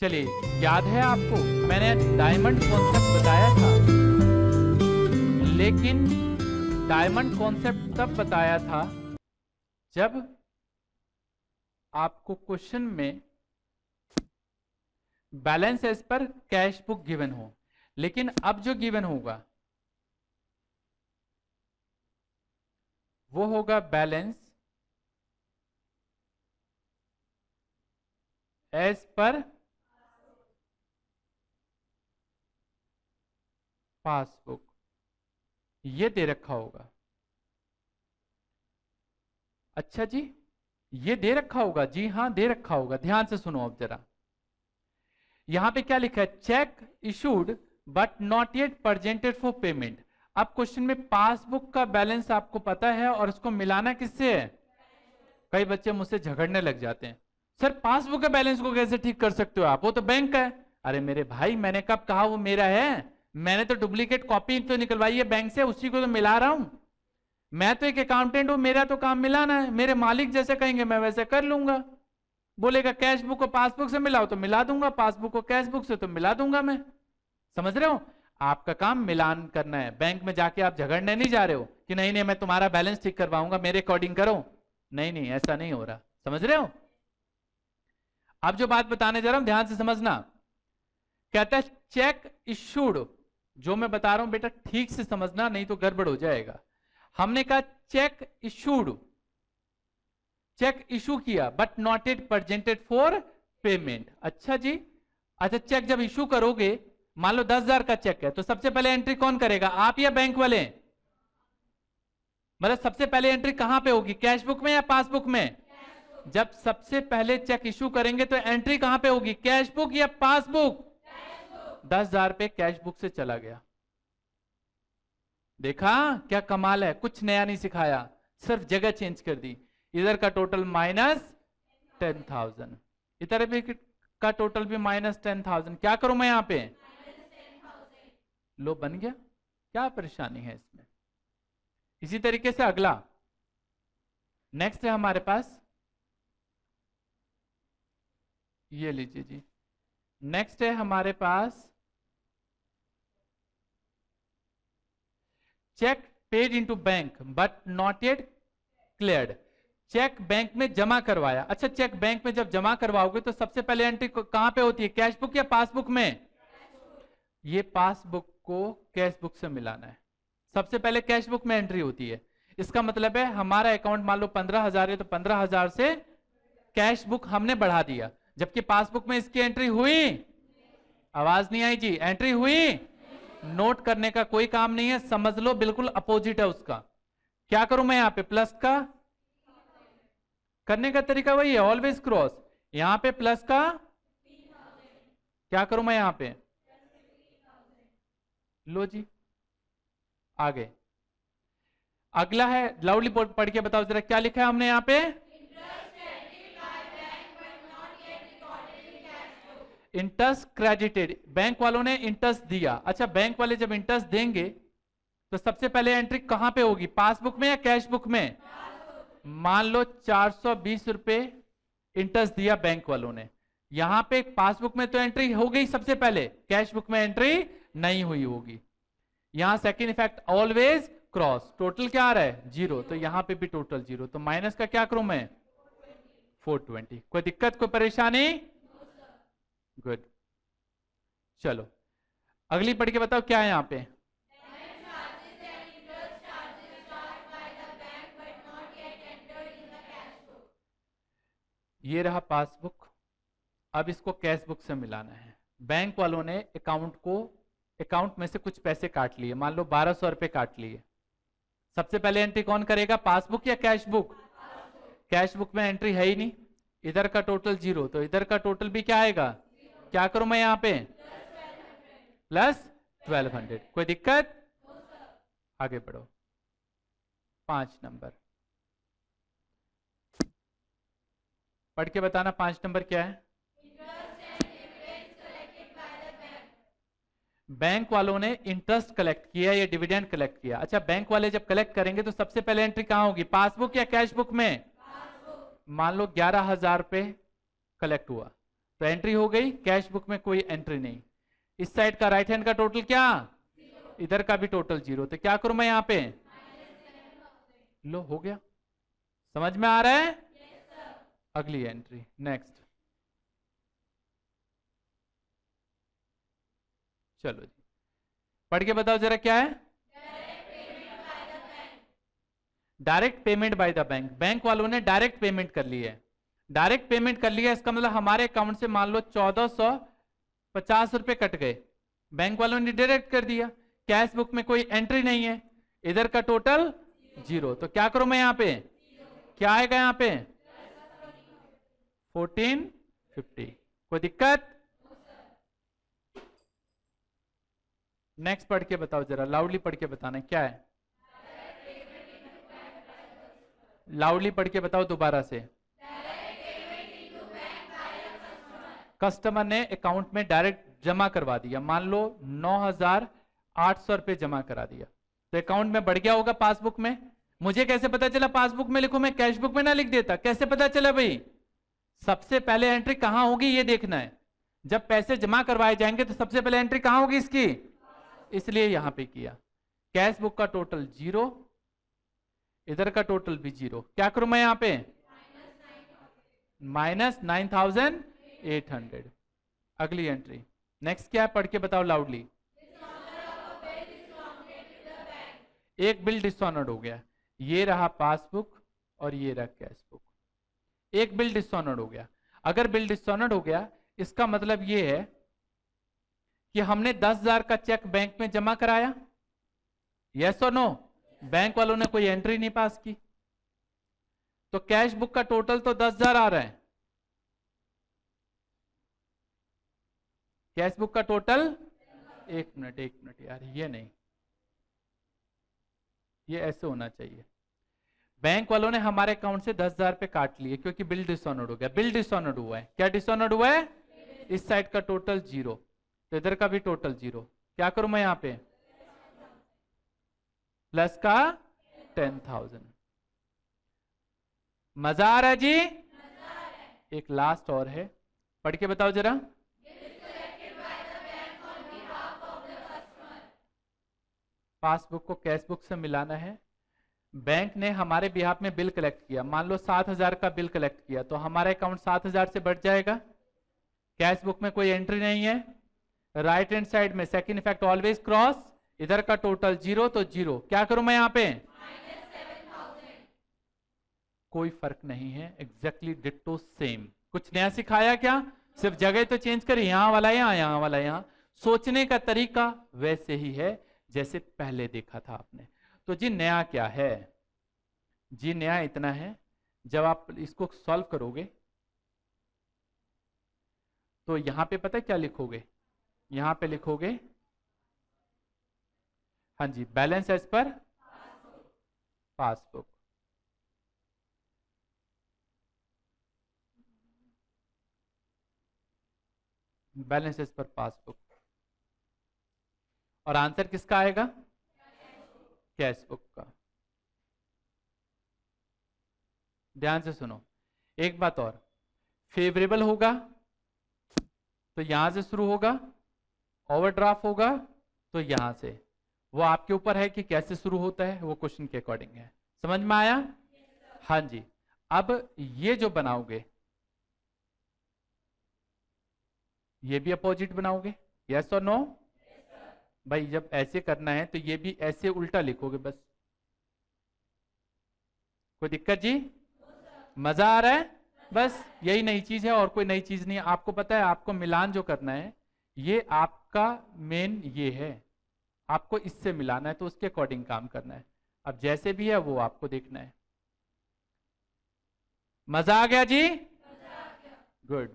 चलिए, याद है आपको मैंने डायमंड कॉन्सेप्ट बताया था, लेकिन डायमंड कॉन्सेप्ट तब बताया था जब आपको क्वेश्चन में balance as per cash book given हो। लेकिन अब जो गिवन होगा वो होगा बैलेंस एज पर पासबुक, ये दे रखा होगा। अच्छा जी, ये दे रखा होगा? जी हाँ, दे रखा होगा। ध्यान से सुनो अब जरा, यहां पे क्या लिखा है? Check issued but not yet presented for payment. अब क्वेश्चन में पासबुक का बैलेंस आपको पता है और उसको मिलाना किससे है? कई बच्चे मुझसे झगड़ने लग जाते हैं, सर पासबुक का बैलेंस को कैसे ठीक कर सकते हो आप, वो तो बैंक का है। अरे मेरे भाई, मैंने कब कहा वो मेरा है? मैंने तो डुप्लीकेट कॉपी तो निकलवाई है बैंक से, उसी को तो मिला रहा हूं। मैं तो एक अकाउंटेंट हूं, मेरा तो काम मिलाना है। मेरे मालिक जैसे कहेंगे मैं वैसे कर लूंगा। बोलेगा कैश बुक को पासबुक से मिलाओ तो मिला दूंगा, पासबुक को कैश बुक से तो मिला दूंगा मैं। समझ रहे हो? आपका काम मिलान करना है। बैंक में जाके आप झगड़ने नहीं जा रहे हो कि नहीं नहीं मैं तुम्हारा बैलेंस ठीक करवाऊंगा, मेरे अकॉर्डिंग करो। नहीं नहीं, ऐसा नहीं हो रहा। समझ रहे हो? अब जो बात बताने जा रहा हूं ध्यान से समझना। कहता है चेक इशूड, जो मैं बता रहा हूं बेटा ठीक से समझना, नहीं तो गड़बड़ हो जाएगा। हमने कहा चेक इशूड, चेक इशू किया but not it presented for payment. अच्छा जी, अच्छा चेक जब इशू करोगे, मान लो 10,000 का चेक है, तो सबसे पहले एंट्री कौन करेगा, आप या बैंक वाले? मतलब सबसे पहले एंट्री कहां पे होगी, कैश बुक में या पासबुक में? जब सबसे पहले चेक इशू करेंगे तो एंट्री कहां पे होगी, कैश बुक या पासबुक? 10,000 पे कैश बुक से चला गया। देखा क्या कमाल है, कुछ नया नहीं सिखाया, सिर्फ जगह चेंज कर दी। इधर का टोटल -10,000, इधर भी का टोटल भी -10,000। क्या करूं मैं यहां पे? लो बन गया। क्या परेशानी है इसमें? इसी तरीके से अगला नेक्स्ट है हमारे पास, ये लीजिए जी। नेक्स्ट है हमारे पास cheque paid into bank but not yet cleared. Cheque bank में जमा करवाया। अच्छा, चेक बैंक में जब जमा करवाओगे तो सबसे पहले एंट्री कहां पे होती है, कैश बुक या पासबुक में? ये पासबुक को कैश बुक से मिलाना है। सबसे पहले कैश बुक में एंट्री होती है। इसका मतलब है हमारा अकाउंट मान लो 15,000 है, तो 15,000 से कैश बुक हमने बढ़ा दिया, जबकि पासबुक में इसकी एंट्री हुई? आवाज नहीं आई जी, एंट्री हुई? नोट करने का कोई काम नहीं है, समझ लो बिल्कुल अपोजिट है उसका। क्या करूं मैं यहां पे? प्लस का करने का तरीका वही है, ऑलवेज क्रॉस। यहां पे प्लस का क्या करूं मैं यहां पे? लो जी, आगे अगला है, लाउडली पढ़ के बताओ जरा क्या लिखा है हमने यहां पे? इंटरेस्ट क्रेडिटेड, बैंक वालों ने इंटरेस्ट दिया। अच्छा, बैंक वाले जब इंटरेस्ट देंगे तो सबसे पहले एंट्री कहां पे होगी, पासबुक में या कैश बुक में? मान लो 420 रुपए इंटरेस्ट दिया बैंक वालों ने, यहां पे पासबुक में तो एंट्री हो गई सबसे पहले, कैश बुक में एंट्री नहीं हुई होगी। यहां second effect always cross, total क्या आ रहा है? 0, तो यहां पे भी टोटल 0, तो माइनस का क्या करूं मैं? 420। कोई दिक्कत, कोई परेशानी? गुड, चलो अगली पढ़ के बताओ क्या है यहां पे? ये रहा पासबुक, अब इसको कैश बुक से मिलाना है। बैंक वालों ने अकाउंट में से कुछ पैसे काट लिए, मान लो 1,200 रुपए काट लिए। सबसे पहले एंट्री कौन करेगा, पासबुक या कैश बुक? कैश बुक में एंट्री है ही नहीं, इधर का टोटल 0, तो इधर का टोटल भी क्या आएगा? क्या करूं मैं यहां पे? प्लस 1200। कोई दिक्कत? आगे बढ़ो। 5 नंबर पढ़ के बताना, 5 नंबर क्या है? बैंक वालों ने इंटरेस्ट कलेक्ट किया या डिविडेंड कलेक्ट किया। अच्छा, बैंक वाले जब कलेक्ट करेंगे तो सबसे पहले एंट्री कहां होगी, पासबुक या कैश बुक में? मान लो 11,000 रुपए कलेक्ट हुआ, तो एंट्री हो गई, कैश बुक में कोई एंट्री नहीं। इस साइड का राइट हैंड का टोटल क्या, इधर का भी टोटल 0, तो क्या करूं मैं यहाँ पे, लो हो गया। समझ में आ रहा है? अगली एंट्री, नेक्स्ट। चलो जी, पढ़ के बताओ जरा क्या है। Direct payment by the bank, bank वालों ने डायरेक्ट पेमेंट कर ली है। डायरेक्ट पेमेंट कर लिया, इसका मतलब हमारे अकाउंट से मान लो 1450 रुपए कट गए, बैंक वालों ने डायरेक्ट कर दिया। कैश बुक में कोई एंट्री नहीं है, इधर का टोटल 0, तो क्या करूं मैं यहाँ पे, क्या आएगा यहाँ पे 1450। कोई दिक्कत? नेक्स्ट पढ़ के बताओ जरा, लाउडली पढ़ के बताना क्या है, लाउडली पढ़ के बताओ दोबारा से। कस्टमर ने अकाउंट में डायरेक्ट जमा करवा दिया, मान लो 9800 रुपए जमा करा दिया, तो अकाउंट में बढ़ गया होगा पासबुक में। मुझे कैसे पता चला पासबुक में लिखूं, मैं कैश बुक में ना लिख देता, कैसे पता चला भाई? सबसे पहले एंट्री कहां होगी ये देखना है। जब पैसे जमा करवाए जाएंगे तो सबसे पहले एंट्री कहां होगी इसकी, इसलिए यहां पे किया। कैश बुक का टोटल 0, इधर का टोटल भी 0, क्या करूं मैं यहां पे -9800। अगली एंट्री, नेक्स्ट क्या है, पढ़ के बताओ लाउडली। एक बिल डिसऑनर्ड हो गया, ये रहा पासबुक और ये रहा कैश बुक, एक बिल डिसऑनर्ड हो गया। अगर बिल डिसऑनर्ड हो गया इसका मतलब ये है कि हमने 10,000 का चेक बैंक में जमा कराया, यस और नो, बैंक वालों ने कोई एंट्री नहीं पास की, तो कैश बुक का टोटल तो 10,000 आ रहा है, कैश बुक का टोटल, एक मिनट यार, ये नहीं, ये ऐसे होना चाहिए। बैंक वालों ने हमारे अकाउंट से 10,000 पे काट लिए क्योंकि बिल डिसऑनर्ड हो गया, बिल डिसऑनर्ड हुआ है, क्या डिसऑनर्ड हुआ है, इस साइड का टोटल 0, तो इधर का भी टोटल 0, क्या करूं मैं यहां पे प्लस का 10,000। मजा आ रहा है जी? एक लास्ट और है, पढ़ के बताओ जरा। पासबुक को कैश बुक से मिलाना है, बैंक ने हमारे बिहाफ में बिल कलेक्ट किया, मान लो 7,000 का बिल कलेक्ट किया, तो हमारा अकाउंट 7,000 से बढ़ जाएगा। कैश बुक में कोई एंट्री नहीं है, राइट हैंड साइड में सेकंड इफेक्ट ऑलवेज क्रॉस, इधर का टोटल 0, तो 0, क्या करूं मैं यहां पे कोई फर्क नहीं है, एग्जैक्टली डिट्टो सेम। कुछ नया सिखाया क्या, सिर्फ जगह तो चेंज करी, यहां वाला यहां, यहां वाला यहां, सोचने का तरीका वैसे ही है जैसे पहले देखा था आपने। तो जी नया क्या है, जी नया इतना है, जब आप इसको सॉल्व करोगे तो यहां पे पता है क्या लिखोगे, यहां पे लिखोगे, हाँ जी, balance as per passbook, balance as per passbook, और आंसर किसका आएगा, कैश बुक का। ध्यान से सुनो, एक बात और, फेवरेबल होगा तो यहां से शुरू होगा, ओवरड्राफ्ट होगा तो यहां से, वो आपके ऊपर है कि कैसे शुरू होता है, वो क्वेश्चन के अकॉर्डिंग है। समझ में आया? हाँ जी। अब ये जो बनाओगे ये भी अपोजिट बनाओगे, यस और नो? भाई जब ऐसे करना है तो ये भी ऐसे उल्टा लिखोगे बस। कोई दिक्कत जी? मजा आ रहा है? बस यही नई चीज है और कोई नई चीज नहीं है। आपको पता है आपको मिलान जो करना है ये आपका मेन ये है, आपको इससे मिलाना है तो उसके अकॉर्डिंग काम करना है। अब जैसे भी है वो आपको देखना है। मजा आ गया जी? गुड।